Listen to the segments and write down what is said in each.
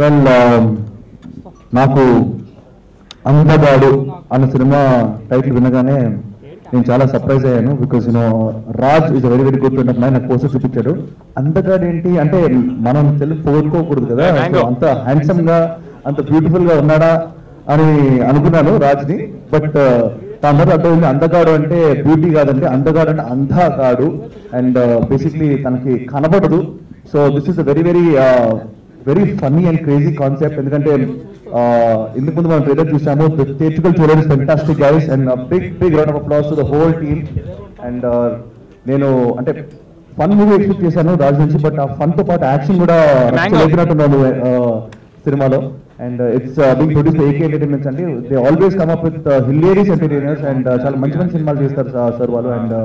Well నాకు అంధగాడు అన్న cinema title వినగానే నేను చాలా సర్ప్రైజ్ అయ్యాను. Because Raj is very very good friend of mine. నాకు పోస్టర్ చూపించాడు. అంధగాడు ఏంటి అంటే మనం తెలుగు పోగొట్టుకోకూడదు కదా, అంత హ్యాండ్సమ్ గా అంత బ్యూటిఫుల్ గా ఉన్నాడా అని అనుకున్నాను రాజ్ని. బట్ తనతో అర్థమైంది అందగాడు అంటే బ్యూటీ కాదండి, అందగాడు అంటే అంధగాడు. అండ్ బేసిక్లీ తనకి కనబడదు. So this is a very very very funny and crazy concept. ఎందుకంటే ఇందుకు ముందు మనం ట్రైలర్ చూసాము. The theatrical trailer is fantastic guys and big round of applause to the whole team. And నేను అంటే ఫన్ మూవీ ఎక్స్పెక్ట్ చేశాను రాజ్ నుంచి, but ఆ ఫన్ తో పాటు యాక్షన్ కూడా లేకున్నట్టున్నాను సినిమాలో. And it's being produce by AK entertainments అండి. They always come up with hilarious entertainers and చాలా మంచి మంచి సినిమాలు చేస్తారు సార్ వాళ్ళు. అండ్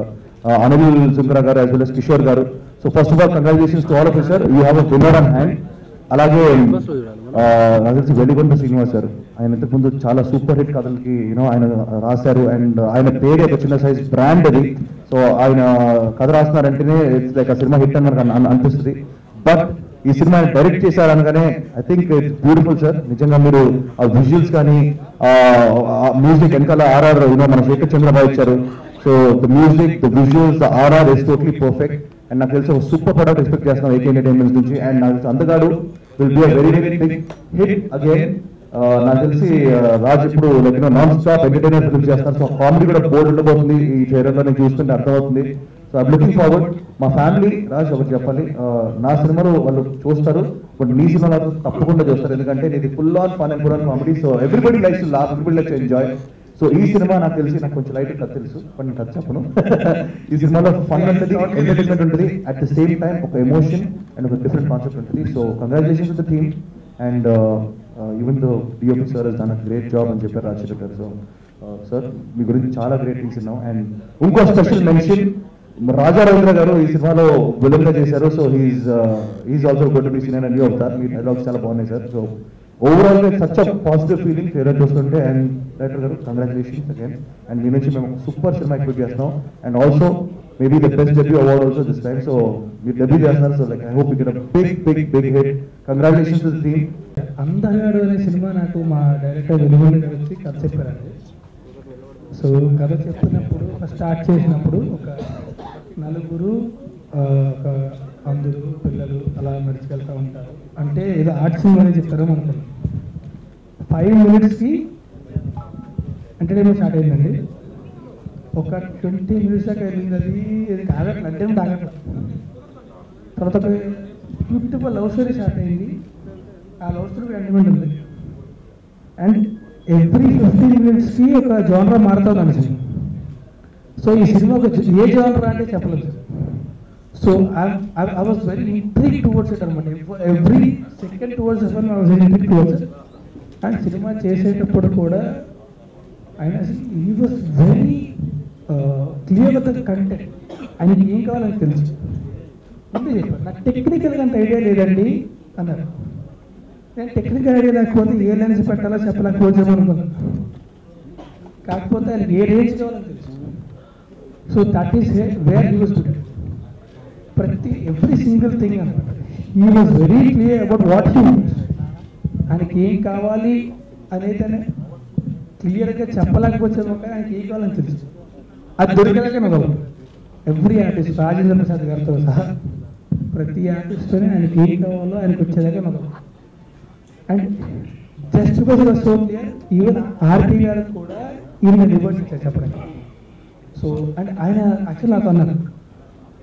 అనిల్ సుంకరా గారు యాజ్ వెల్ as కిషోర్ గారు. So first of all congratulations to all of you sir, you have a winner on hand. అలాగే నాకు తెలిసి వెలిగొండ శ్రీనివాస్ గారు, ఆయన ఇంతకు ముందు చాలా సూపర్ హిట్ కథలకి ఆయన రాశారు. అండ్ ఆయన పేరు ఒక చిన్న సైజ్ బ్రాండ్ అది. సో ఆయన కథ రాస్తున్నారంటేనే ఇట్స్ లైక్ ఆ సినిమా హిట్ అని మనకు అనిపిస్తుంది. బట్ ఈ సినిమా డైరెక్ట్ చేశారు అనగానే I think it's beautiful sir. నిజంగా మీరు ఆ విజువల్స్ కానీ మ్యూజిక్ వెనకాల ఆర్ఆర్ మన శేఖర్ చంద్ర ఇచ్చారు. So the music, the visuals, the RR is totally perfect. And నాకు తెలిసి ఒక సూపర్ ప్రొడక్ట్ ఎక్స్పెక్ట్ చేస్తున్నాం ఏకే ఎంటర్టైన్మెంట్స్ నుంచి. అండ్ నాకు తెలిసి Andhagadu will be a very very big hit again. నాకు తెలిసి రాజ్ ఇప్పుడు like non stop entertainer film చేస్తారు. సో కామెడీ కూడా బోర్డు ఉండబోతుంది ఈ ట్రైలర్ లో, నేను చూస్తుంటే అర్థమవుతుంది. So I'm looking forward. మా ఫ్యామిలీ రాజ్ ఒకటి చెప్పాలి, నా సినిమాలో వాళ్ళు చూస్తారు, బట్ నీ సినిమాలో తప్పకుండా చూస్తారు. ఎందుకంటే ఇది full on fun and full on comedy. So everybody likes to laugh, everybody likes to enjoy. So ఈ సినిమా నాకు తెలిసి, నాకు కొంచెం లైట్ కథ తెలుసు బట్ నేను కథ చెప్పను. ఈ సినిమాలో ఫన్ ఉంటుంది, ఎంటర్టైన్మెంట్ ఉంటుంది, అట్ ద సేమ్ టైం ఒక ఎమోషన్ అండ్ ఒక డిఫరెంట్ కాన్సెప్ట్ ఉంటుంది. So congratulations to the team. And even though DOP sir has done a great job అని చెప్పారు రాజశేఖర్ గారు. సో సార్ మీ గురించి చాలా గ్రేట్ థింగ్స్ విన్నాం. అండ్ ఇంకో స్పెషల్ మెన్షన్, రంద్ర గారు ఈ సినిమాలో విలన్ గా చేశారు. So he is also got to be seen and you అవుతారు. మీ డైలాగ్స్ చాలా బాగున్నాయి సార్. సో ఓవరాల్ గా such a positive feeling trailer చూస్తుంటే. అండ్ డైరెక్టర్ గారు కంగ్రాచులేషన్స్ అగైన్. అండ్ మీ నుంచి మేము సూపర్ సినిమా ఎక్స్పెక్ట్ చేస్తున్నాం. And also maybe the best debut award also this time. So మీరు డెబ్యూ చేస్తున్నారు. So like I hope you get a big big big hit. Congratulations to the team. Andhagadu అనే cinema నాకు మా director Veligonda గారు వచ్చి కథ చెప్పారండి. సో కథ చెప్తున్నప్పుడు ఫస్ట్ స్టార్ట్ చేసినప్పుడు ఒక నలుగురు ఒక అందరూ పిల్లలు అలా నడుచుకెళ్తూ ఉంటారు. అంటే ఏదో ఆర్ట్ సినిమా అని చెప్తారో అనుకున్నాం. 5 minutesకి ఎంటర్టైన్మెంట్ స్టార్ట్ అయిందండి. ఒక 20 minutes దాకా వెళ్ళింది. అది ఇది కాగట్లేదు, అంటే తాగట్లేదు. తర్వాత బ్యూటిఫుల్ లవ్ స్టోరీ స్టార్ట్ అయింది. ఆ లవ్ స్టోరీ ఎంటర్టైన్మెంట్ ఉంది. అండ్ ఎవ్రీ 15 minutesకి ఒక జోనర్ మారుతుంది అని. సో ఈ సినిమా ఒక ఏ జోనర్ అంటే చెప్పలేదు. So I was very intrigued towards it అనమాట. Every second towards I was intrigued towards it. And cinema చేసేటప్పుడు కూడా ఆయన he was very clear with the content. ఆయనకి ఏం కావాలని తెలుసు. ముందే చెప్పారు, నాకు టెక్నికల్గా అంత ఐడియా లేదండి అన్నారు. నేను టెక్నికల్ ఐడియా లేకపోతే ఏ లెన్స్ పెట్టాలో చెప్పలేకపోతే అనుకున్నాను. కాకపోతే ఆయనకి ఏ రేంజ్ కావాలని తెలుసు. So that is where he was good. Every single thing అనమాట. He was very clear about what he wants. ఆయనకి ఏం కావాలి అనేది క్లియర్గా చెప్పలేకపోతే ఆయనకి ఏం కావాలని తెలుసు. అది దొరికేలాగా నవ్వాలి. ఎవ్రీ ఆర్టిస్ట్, రాజేంద్ర ప్రసాద్ గారితో సహా ప్రతి ఆర్టిస్ట్తోనే ఆయనకి ఏం కావాలో ఆయనకు వచ్చేలాగా నవ్వాలి. And just because it was so clear, even RP గారు కూడా ఈయన రివర్స్ ఇచ్చారు చెప్పడానికి. సో అండ్ ఆయన యాక్చువల్ నాకు అన్నారు,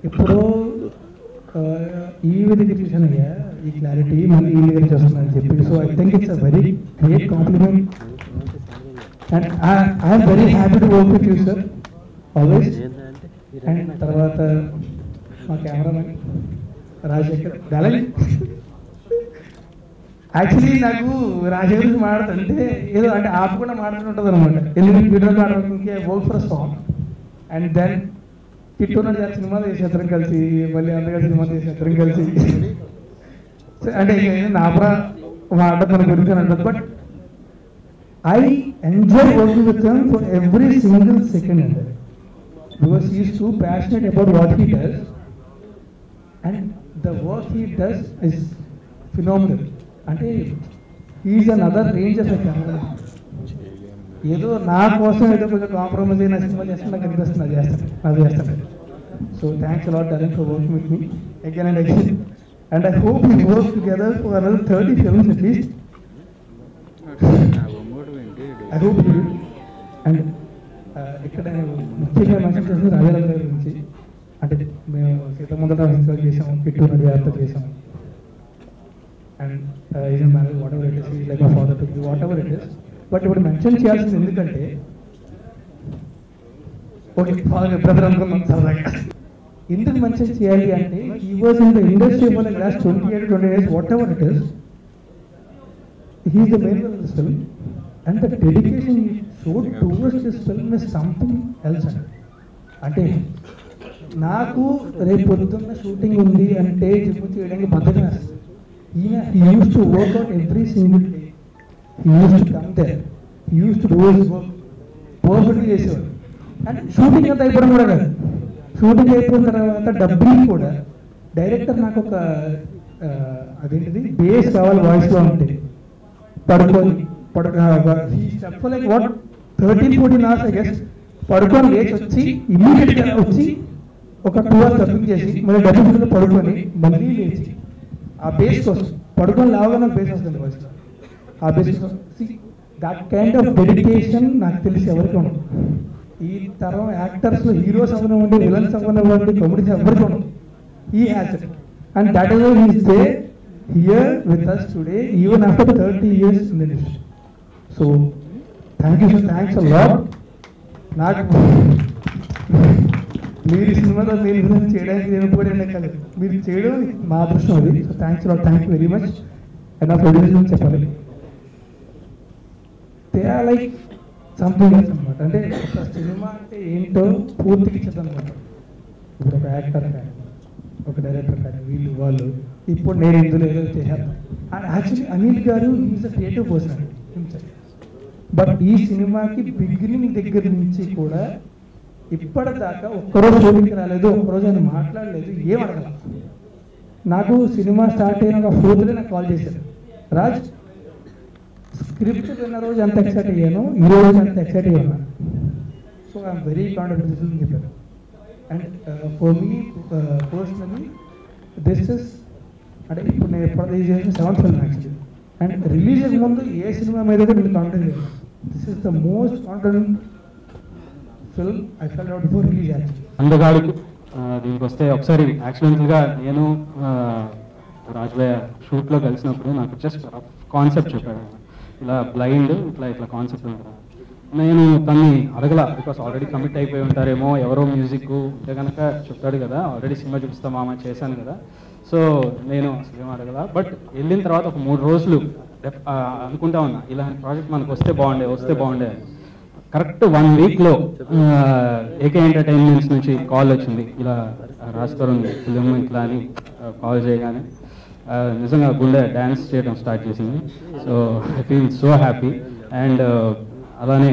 ఎప్పుడో ఈ విధంగా చూసాను అయ్యా ఈ క్లారిటీ మళ్ళీ ఈ విధంగా చూస్తున్నాను చెప్పి. So I think it's a very great compliment. And I'm very happy to work with you sir always. And తర్వాత మా కెమెరామెన్ రాజశేఖర్ డలన్. యాక్చువల్లీ నాకు రాజశేఖర్ గురించి మాట్లాడుతుంటే ఏదో అంటే ఆపకుండా మాట్లాడుతుంటుంది అనమాట. ఎందుకంటే వీడియో మాట్లాడుతుంటే work for song. And then కిట్టున్నాడు చాలా సినిమాలు చేసి ఇద్దరం కలిసి, మళ్ళీ అందగాడు సినిమా చేసి ఇద్దరం కలిసి. అంటే నాపరా మాట మన గురించి అంటుంది. But I enjoy working with him for every single second అండి. Because he is too passionate about what he does and the work he does is phenomenal. అంటే is another range of camera. ఏదో నా కోసం ఏదో కొంచెం compromise అయిన cinema చేస్తే నాకు అనిపిస్తుంది అది చేస్తాను. So thanks a lot talent for working with me again and again, and I hope we work together for another 30 films at least. I hope you will. And ఇక్కడ ముఖ్యంగా మెన్షన్ చేసింది రాజేంద్ర గారి గురించి. అంటే మేము సీతముందర ఇన్స్టాల్ చేసాము, కిట్టు విద్యార్థి చేసాము, and is marriage what ever it is, like my father to what ever it is. But ఇప్పుడు మెన్షన్ చేయాల్సింది ఎందుకంటే ఓకే ఫాదర్ బ్రదర్ అనుకున్నాం సరదాగా. ఎందుకు మెన్షన్ చేయాలి అంటే he was in the industry for the last 28-20 years, whatever it is. He is the main role in this film, and the dedication he showed towards this film is something else. అంటే నాకు రేపు పొద్దున్న shooting ఉంది అంటే gym చేయడానికి బద్దగా ఈయన he used to work out every single day. He used to come there. He used to do his work perfectly చేసేవాడు. And shooting అంతా అయిపోవడం కూడా కాదు, షూటింగ్ అయిపోయిన తర్వాత డబ్బింగ్ కూడా డైరెక్టర్ నాకు ఒక అదేంటిది బేస్ కావాలి వాయిస్లో ఉంటుంది పడుకొని like what 13-14 hours I guess పడుకొని లేచి వచ్చి ఇమ్మీడియట్గా వచ్చి ఒక 2 hours డబ్బింగ్ చేసి మళ్ళీ డబ్బింగ్లో పడుకొని మళ్ళీ లేచి ఆ బేస్ కోసం పడుకొని లాగానే బేస్ వస్తుంది వాయిస్లో. ఆ base that kind of dedication నాకు తెలిసి ఎవరికి ఉండదు. ఈ తరం యాక్టర్స్లో హీరోస్ అవ్వనివ్వండి, విలన్స్ అవ్వనివ్వండి, కామెడీస్ ఎవరికి ఉండదు. He has it, and that is why he is there here with us today even after 30 years in the industry. So thank you, thanks a lot. నాకు మీరు సినిమాలో నేను చేయడానికి నేను కూడా కాదు, మీరు చేయడం మా అదృష్టం అది. So thanks lot, thank you very much. And నా ప్రొడ్యూసర్ చెప్పాలి, they are like something else అనమాట. అంటే ఒక సినిమా అంటే ఏంటో పూర్తిగా ఇచ్చేద్దాం అనమాట. ఇప్పుడు ఒక యాక్టర్ కానీ ఒక డైరెక్టర్ కానీ వీళ్ళు వాళ్ళు ఇప్పుడు నేను ఇందులో ఏదో చేశాను. అండ్ యాక్చువల్లీ అనిల్ గారు is a creative person himself. But ఈ సినిమాకి బిగినింగ్ దగ్గర నుంచి కూడా ఇప్పటిదాకా ఒక్కరోజు షూటింగ్కి రాలేదు, ఒక్కరోజు ఆయన మాట్లాడలేదు, ఏం అడగల. నాకు సినిమా స్టార్ట్ అయిన ఒక 4th డే నాకు కాల్ చేశారు, రాజ్ స్క్రిప్ట్ విన్న రోజు ఎంత ఎక్సైట్ అయ్యాను, ఈ రోజు ఎంత ఎక్సైట్ అయ్యాను. సో ఐఎమ్ వెరీ కాన్ఫిడెంట్ అని చెప్పారు. And for me personally this is అంటే ఇప్పుడు నేను ఎప్పుడు చేసిన 7th film actually. And release ముందు ఏ సినిమా మీద కూడా నేను కాన్ఫిడెంట్ లేదు. This is the most confident film I felt out before release actually. అందగాడు దీనికి వస్తే ఒకసారి యాక్సిడెంటల్గా నేను రాజ్భయ్య షూట్లో కలిసినప్పుడు నాకు జస్ట్ కాన్సెప్ట్ చెప్పాడు, ఇలా బ్లైండ్ ఇట్లా కాన్సెప్ట్ ఉంటుంది. నేను తన్ని అడగల, బికాస్ ఆల్రెడీ కమిట్ అయిపోయి ఉంటారేమో, ఎవరో మ్యూజిక్ అంటే కనుక చెప్తాడు కదా, ఆల్రెడీ సినిమా చూపిస్తామా చేశాను కదా, సో నేను సినిమా అడగల. బట్ వెళ్ళిన తర్వాత ఒక 3 రోజులు అనుకుంటా ఉన్నా ఇలాంటి ప్రాజెక్ట్ మనకు వస్తే బాగుండే. కరెక్ట్ 1 వీక్లో ఏకే ఎంటర్టైన్మెంట్స్ నుంచి కాల్ వచ్చింది, ఇలా రాజ్ తరుణ్ ఫిలిం ఇట్లా అని కాల్ చేయగానే నిజంగా గుండె డ్యాన్స్ చేయడం స్టార్ట్ చేసింది. So I feel so happy. And అలానే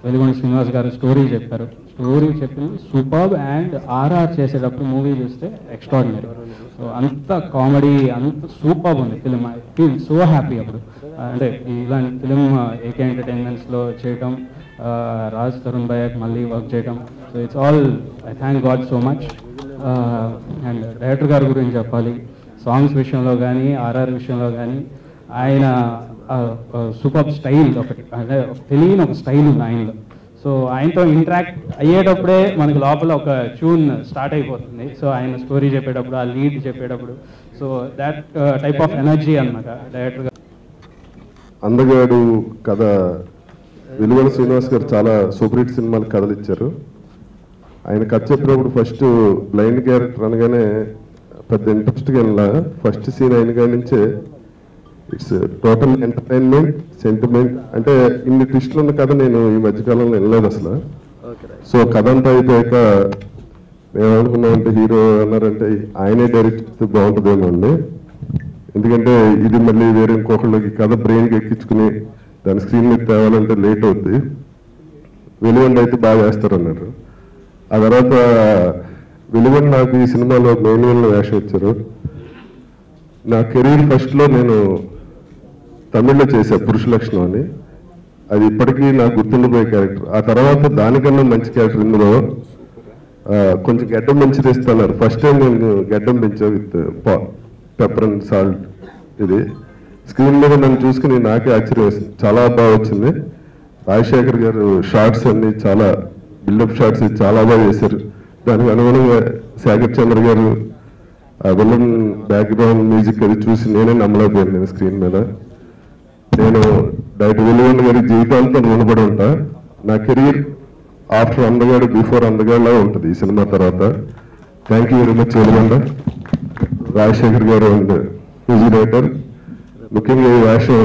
వెలిగొండ శ్రీనివాస్ గారు స్టోరీ చెప్పారు, స్టోరీ చెప్పింది సూపర్బ్. అండ్ ఆర్ఆర్ చేసేటప్పుడు మూవీ చూస్తే ఎక్స్ట్రాడినరీ. సో అంత కామెడీ, అంత సూపర్బ్ ఉంది film. I feel so happy అప్పుడు. అంటే ఇలాంటి ఫిలిం ఏకే ఎంటర్టైన్మెంట్స్లో చేయటం, రాజ్ తరుణ్ భయ్యకి మళ్ళీ వర్క్ చేయటం, so it's all I thank God so much. And director గారి గురించి చెప్పాలి, సాంగ్స్ విషయంలో కానీ ఆర్ఆర్ విషయంలో కానీ ఆయన సూపర్ స్టైల్, ఒకటి అంటే తెలియని ఒక స్టైల్ ఉంది ఆయనలో. సో ఆయనతో ఇంటరాక్ట్ అయ్యేటప్పుడే మనకి లోపల ఒక ట్యూన్ స్టార్ట్ అయిపోతుంది. సో ఆయన స్టోరీ చెప్పేటప్పుడు, ఆ లీడ్ చెప్పేటప్పుడు, so that type of energy అనమాట డైరెక్టర్గా. అందగాడు కథ వెలిగొండ శ్రీనివాస్ గారు చాలా సూపర్ హిట్ సినిమాలు కథలు ఇచ్చారు. ఆయన కథ చెప్పినప్పుడు ఫస్ట్ బ్లైండ్ క్యారెక్టర్ అనగానే పెద్ద ఇంట్రెస్ట్గా వెళ్ళా. ఫస్ట్ సీన్ అయిన కాడి నుంచే ఇట్స్ టోటల్ ఎంటర్టైన్మెంట్, సెంటిమెంట్. అంటే ఇన్ని ట్విస్టులు ఉన్న కథ నేను ఈ మధ్యకాలంలో వెళ్ళలేదు అసలు. సో కథ అంతా అయిపోయాక మేము అనుకున్నామంటే హీరో అన్నారంటే ఆయనే డైరెక్ట్ చేస్తే బాగుంటుందేమో అండి. ఎందుకంటే ఇది మళ్ళీ వేరే ఇంకొకళ్ళకి కథ బ్రెయిన్కి ఎక్కించుకుని దాని స్క్రీన్ మీద తేవాలంటే లేట్ అవుద్ది, వెలిగొండ అయితే బాగా వేస్తారన్నారు. ఆ తర్వాత వెలిగొండ నాకు ఈ సినిమాలో మెయిన్ వేషం ఇచ్చారు. నా కెరీర్ ఫస్ట్లో నేను తమిళ్లో చేశారు పురుషలక్షణం అని. అది ఇప్పటికీ నాకు గుర్తుండిపోయే క్యారెక్టర్. ఆ తర్వాత దానికన్నా మంచి క్యారెక్టర్ ఇందులో కొంచెం గడ్డం పెంచి తెస్తున్నారు. ఫస్ట్ టైం నేను గడ్డం పెంచా విత్ పెప్పర్ అండ్ సాల్ట్. ఇది స్క్రీన్ మీద నన్ను చూసుకుని నాకే ఆశ్చర్యం వేసింది, చాలా బాగా వచ్చింది. రాజశేఖర్ గారు షార్ట్స్ అన్ని చాలా బిల్డప్ షార్ట్స్ చాలా బాగా చేశారు. దానికి అనుగుణంగా శేఖర్ చంద్ర గారు విలన్ బ్యాక్గ్రౌండ్ మ్యూజిక్ అది చూసి నేనే నమ్మలేకపోయాను. నేను స్క్రీన్ మీద నేను డైరెక్ట్ వెలిగొండ గారి జీవితాంతం రుణపడి ఉంటా. నా కెరీర్ ఆఫ్టర్ అందగాడు బిఫోర్ అందగాడులా ఉంటుంది ఈ సినిమా తర్వాత. Thank you very much Veligonda, Rajasekhar గారు అండ్ మ్యూజిక్ డైరెక్టర్. ముఖ్యంగా ఈ వేషం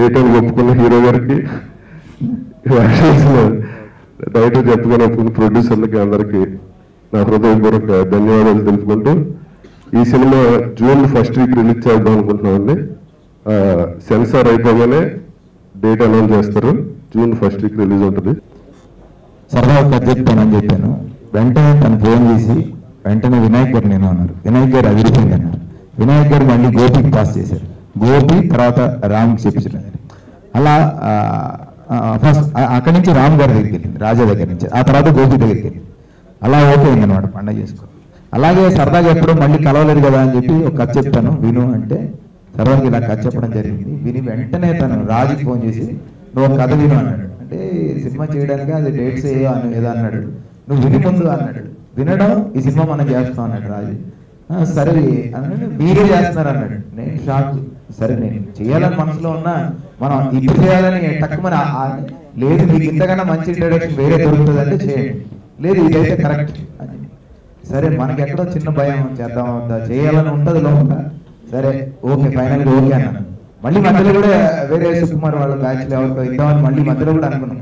ఏటని ఒప్పుకున్న హీరో గారికి, ఈ వేషం డైరెక్టర్ చెప్పుకొని ఒప్పుకున్న ప్రొడ్యూసర్లకి అందరికీ నా హృదయపూర్వక ధన్యవాదాలు తెలుపుకుంటూ, ఈ cinema June first week release చేద్దాం అనుకుంటున్నామండి. సెన్సార్ అయిపోగానే డేట్ అనౌన్స్ చేస్తారు. జూన్ ఫస్ట్ వీక్ రిలీజ్ ఉంటుంది. సరదాగా కథ చెప్తానని చెప్పాను. వెంటనే తను ఫోన్ చేసి వెంటనే వినాయక్ గారు నేను అన్నారు. వినాయక్ గారు అదిరిపోయింది అన్నారు. వినాయక్ గారు మళ్ళీ గోపికి పాస్ చేశారు. గోపి తర్వాత రామ్కి చెప్పించారు. అలా ఫస్ట్ అక్కడి నుంచి రామ్ గారి దగ్గరికి వెళ్ళింది, రాజా దగ్గర నుంచి. ఆ తర్వాత గోపి దగ్గరికి వెళ్ళింది. అలా ఓకే అయింది అనమాట పండగ చేసుకో. అలాగే సరదాగా ఎప్పుడు మళ్ళీ కలవలేదు కదా అని చెప్పి ఒక కథ చెప్తాను విను అంటే సరదాగా ఇలా కథ చెప్పడం జరిగింది. విని వెంటనే తను రాజుకి ఫోన్ చేసి నువ్వు ఒక కథ విను అన్నాడు. అంటే సినిమా చేయడానికి అది డేట్స్ ఏదో అన్నాడు. నువ్వు విని ముందు అన్నాడు. వినడం ఈ సినిమా మనం చేస్తాం అన్నాడు రాజు. సరే అన్నాడు. మీరే చేస్తున్నారు అన్నాడు. నేను షాక్. సరే నేను చేయాలని మనసులో ఉన్నా మనం ఇప్పుడు చేయాలని తక్కువ లేదు, మీకు ఇంతకన్నా మంచి ఇంట్రడక్షన్ వేరే దొరుకుతుంది అంటే చేయండి, లేదు ఇదైతే కరెక్ట్ అని. సరే మనకి ఎక్కడో చిన్న భయం చేద్దాం చేయాలని ఉంటుంది లోపల. సరే ఓకే ఫైనల్గా ఓకే అన్నాను. మళ్ళీ మధ్యలో కూడా వేరే సుకుమార్ వాళ్ళ బ్యాచ్లో ఎవరికో ఇద్దామని మళ్ళీ మధ్యలో కూడా అనుకున్నాం.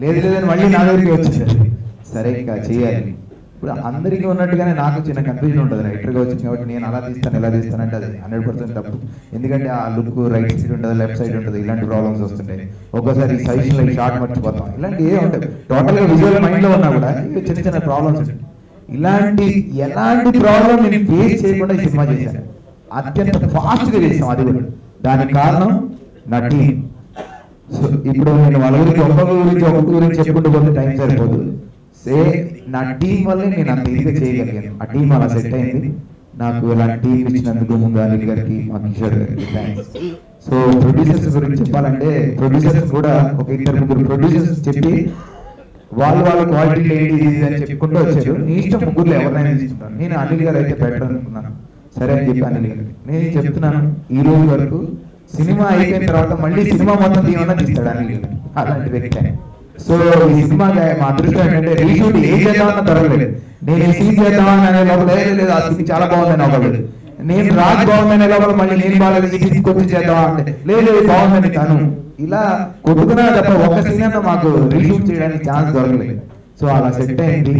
లేదు లేదని మళ్ళీ నా దగ్గరికి వచ్చింది. సరే ఇంకా చేయాలి. ఇప్పుడు అందరికీ ఉన్నట్టుగానే నాకు చిన్న కన్ఫ్యూజన్ ఉంటుంది. రైటర్గా వచ్చింది కాబట్టి నేను అలా తీస్తాను ఎలా తీస్తాను అంటే అది 100% తప్పు. ఎందుకంటే ఆ లుక్ రైట్ సైడ్ ఉంటుంది, లెఫ్ట్ సైడ్ ఉంటుంది, ఇలాంటి ప్రాబ్లమ్స్ వస్తుంటాయి. ఒక్కోసారి సజెషన్ షార్ట్ మర్చిపోతాం, ఇలాంటి ఏ ఉంటాయి. టోటల్గా విజువల్ మైండ్లో ఉన్నా కూడా చిన్న చిన్న ప్రాబ్లమ్స్ ఉంటాయి. ఎలాంటి ప్రాబ్లం నేను ఫేస్ చేయకుండా ఈ సినిమా చేశాను. అత్యంత ఫాస్ట్గా చేసాం. అది కూడా దానికి కారణం నా టీం. సో ఇప్పుడు నేను వాళ్ళ గురించి ఒక్కొక్క గురించి చెప్పుకుంటూ పోతే టైం సరిపోదు. నా టీం వల్లే నేను అంత ఈజీగా చేయగలిగాను. ఆ టీం అలా సెట్ అయింది. నాకు ఇలాంటి టీం ఇచ్చినందుకు ముందు అనిల్ గారికి, మా కిషోర్ గారికి థ్యాంక్స్. సో ప్రొడ్యూసర్స్ గురించి చెప్పాలంటే ప్రొడ్యూసర్స్ కూడా ఒక 2-3 ప్రొడ్యూసర్స్ చెప్పి వాళ్ళ క్వాలిటీ ఏంటి అని చెప్పుకుంటూ వచ్చారు. నీ ఇష్టం ముగ్గురులో ఎవరినైనా తీసుకుంటాను. నేను అనిల్ గారు అయితే బెటర్ అనుకున్నాను. సరే అని చెప్పి అనిల్ గారు నేను చెప్తున్నాను, ఈ రోజు వరకు సినిమా అయిపోయిన తర్వాత మళ్ళీ సినిమా మొత్తం తీయమన్నా తీస్తాడు అనిల్ గారు. అలాంటి వ్యక్తి. సో ఈ సినిమా మా అదృష్టం ఏంటంటే రీషూట్ ఏం చేద్దామన్నా తరగలేదు. నేను ఈ సీన్ చేద్దామని అనే లోపల లేదు ఆ సీన్ చాలా బాగుందని ఒకళ్ళు, నేను రాజ్ బాగుందనే లోపల మళ్ళీ నేను బాగాలేదు ఈ సీన్ కొంచెం చేద్దామా అంటే లేదు బాగుందని తను. ఇలా కొట్టుకున్నా తప్ప ఒక సీన్ అన్న మాకు రీషూట్ చేయడానికి ఛాన్స్ దొరకలేదు. సో అలా సెట్ అయింది.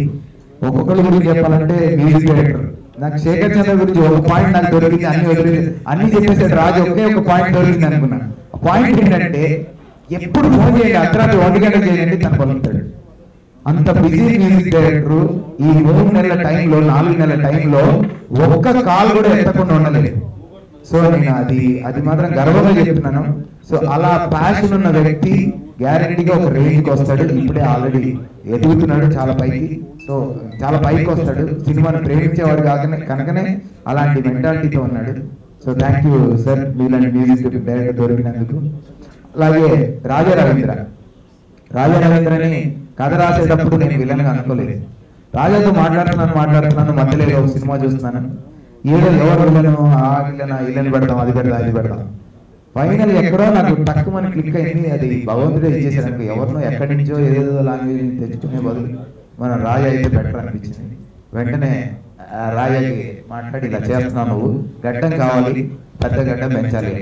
ఒక్కొక్కరి గురించి చెప్పాలంటే మ్యూజిక్ డైరెక్టర్ నాకు శేఖర్ చంద్ర గురించి ఒక పాయింట్ నాకు దొరికింది, అన్ని చెప్పేసాడు రాజు. ఒకే ఒక పాయింట్ దొరికింది అనుకున్నాను. ఆ పాయింట్ ఏంటంటే ఎప్పుడు ఫోన్ చేయండి, అర్ధరాత్రి 1 గంట చేయండి తను పలుకుతాడు. అంత బిజీ మ్యూజిక్ డైరెక్టర్ ఈ 3 నెలల టైంలో 4 నెలల టైంలో ఒక్క కాల్ కూడా ఎత్తకుండా ఉండలేదు. సో నేను అది మాత్రం గర్వంగా చెప్తున్నాను. సో అలా ప్యాషన్ ఉన్న వ్యక్తి గ్యారెంటీగా ఒక రేంజ్కి వస్తాడు. ఇప్పుడే ఆల్రెడీ ఎదుగుతున్నాడు చాలా పైకి. సో చాలా పైకి వస్తాడు. సినిమాను ప్రేమించేవాడు కనుకనే అలాంటి మెంటాలిటీతో ఉన్నాడు. సో థ్యాంక్ యూ సార్ మీలాంటి మ్యూజిక్ డైరెక్టర్ దొరికినందుకు. అలాగే రాజేంద్రని కథ రాసేటప్పుడు నేను విలన్గా అనుకోలేదు. రాజాతో మాట్లాడుతున్నాను మధ్యలో ఒక సినిమా చూస్తున్నాను. ఎవరు విలను ఆ విలన్ పెడతాం అది పెడతాం. ఫైనల్ ఎక్కడో నాకు తక్కువ క్లిక్ అయింది. అది భగవంతుడే ఇచ్చేసాను. ఎవరినో ఎక్కడి నుంచో ఏదో లాంగ్వేజ్ తెచ్చుకునే బదులు మనం రాజా అయితే బెటర్ అనిపించింది. వెంటనే రాజాకి మాట్లాడి ఇలా చేస్తున్నావు, నువ్వు గడ్డం కావాలి, పెద్ద గడ్డం పెంచాలి.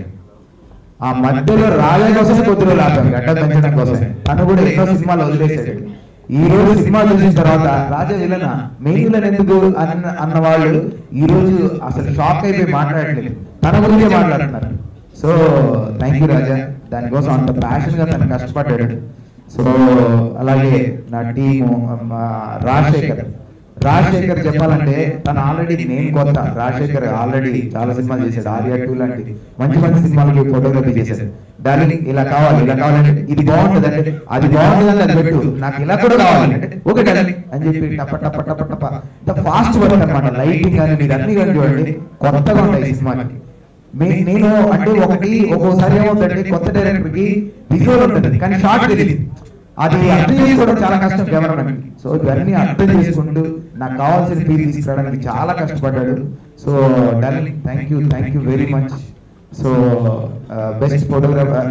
ఆ మధ్యలో రాజా కోసమే కొద్ది రోజులు ఆపాం, గడ్డ పెంచడం కోసం. తను కూడా ఎన్నో సినిమాలు వదిలేశాడు. ఈ రోజు సినిమా చూసిన తర్వాత రాజా విలన మెయిన్ విలన్ ఎందుకు అన్న వాళ్ళు ఈ రోజు అసలు షాక్ అయిపోయి మాట్లాడలేదు, తన గురించే మాట్లాడుతున్నారు. సో థ్యాంక్ యూ రాజా, దానికోసం అంత ప్యాషన్ గా తను కష్టపడ్డాడు. సో అలాగే నా టీము రాజశేఖర్ రాజశేఖర్ చెప్పాలంటే తను ఆల్రెడీ నేను కొత్త, రాజశేఖర్ ఆల్రెడీ చాలా సినిమాలు చేశాడు, ఆర్యా 2 లాంటి మంచి మంచి సినిమాలకి ఫోటోగ్రఫీ చేశాడు. డార్లింగ్ ఇలా కావాలంటే ఇది బాగుంటుంది అంటే అది బాగుంటుంది అది పెట్టు, నాకు ఇలా కూడా కావాలంటే ఓకే డార్లింగ్ అని చెప్పి టప టప టప టప ద ఫాస్ట్ వర్క్ అనమాట. లైటింగ్ కానీ మీరు అన్ని కానీ చూడండి కొత్తగా ఉంటాయి సినిమాకి. నేను అంటే ఒక్కోసారి ఏమవుతుందంటే కొత్త డైరెక్టర్ కి విజువల్ ఉంటుంది కానీ షార్ట్ తెలియదు, అది అర్థం చేసుకోవడం చాలా కష్టం కెమెరామెన్. సో ఇవన్నీ అర్థం చేసుకుంటూ నాకు కావాల్సిన ఫీల్ తీసుకురావడానికి చాలా కష్టపడ్డాడు. So darling thank you very much. So best photographer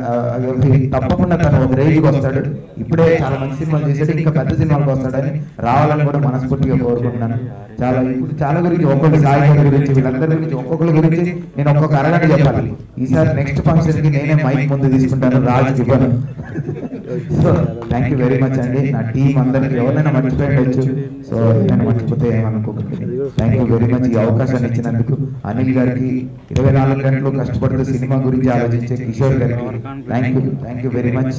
తప్పకుండా తను ఒక రేంజ్కి వస్తాడు. ఇప్పుడే చాలా మంచి సినిమాలు చేశాడు, ఇంకా పెద్ద సినిమాలకు వస్తాడని రావాలని కూడా మనస్ఫూర్తిగా కోరుకుంటున్నాను. ఇప్పుడు చాలా గురించి ఒక్కొక్క సాయి గురించి వీళ్ళందరి గురించి ఒక్కొక్కరి గురించి నేను ఒక్కొక్క అరగంట చెప్పాలి. ఈసారి నెక్స్ట్ ఫంక్షన్ కి నేనే మైక్ ముందు తీసుకుంటాను, రాజు ఇవ్వను. So thank you very much అండి. నా టీం అందరికి ఎవరైనా మర్చిపోయవచ్చు, సో ఏమైనా మర్చిపోతే ఏమనుకోకండి. థ్యాంక్ యూ వెరీ మచ్ ఈ అవకాశాన్ని ఇచ్చినందుకు. అనిల్ గారికి 24 గంటలు కష్టపడుతూ సినిమా గురించి ఆలోచించే కిషోర్ గారికి థ్యాంక్ యూ వెరీ మచ్.